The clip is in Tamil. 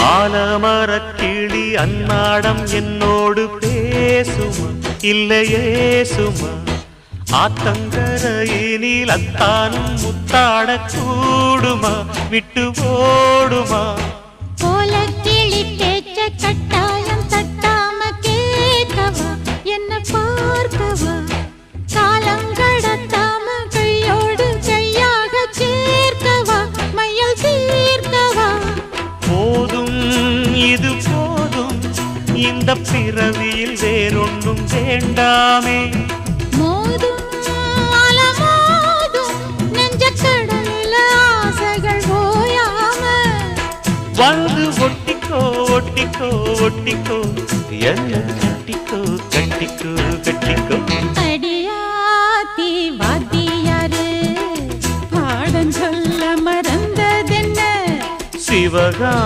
ஆலமரக்கிளி அன்னாடம் என்னோடு பேசுமா இல்லையே சுமா ஆத்தங்கரையினில் அத்தானும் முத்தாட கூடுமா விட்டு ஓடுமா கோலக்கிளி பேச்ச கட்டாயம் தட்டாம கேட்கவா என்ன பார்க்கவா காலங்கடத்தாம கையோடு கையாக சேர்க்கவா மையல் தீர்க்கவா போதும் இது போதும் இந்த பிறவியில் வேறொன்றும் வேண்டாமே மோதும் அலமோதும் நெஞ்ச கடல்ல ஆசைகள் ஓயாம வந்து ஒட்டிக்கோ ஒட்டிக்கோ ஒட்டிக்கோ என்ன கட்டிக்கோ கட்டிக்கோ கட்டிக்கோ அடியாத்தி வாத்தியாரு பாடம் சொல்ல மறந்ததென்ன சிவகா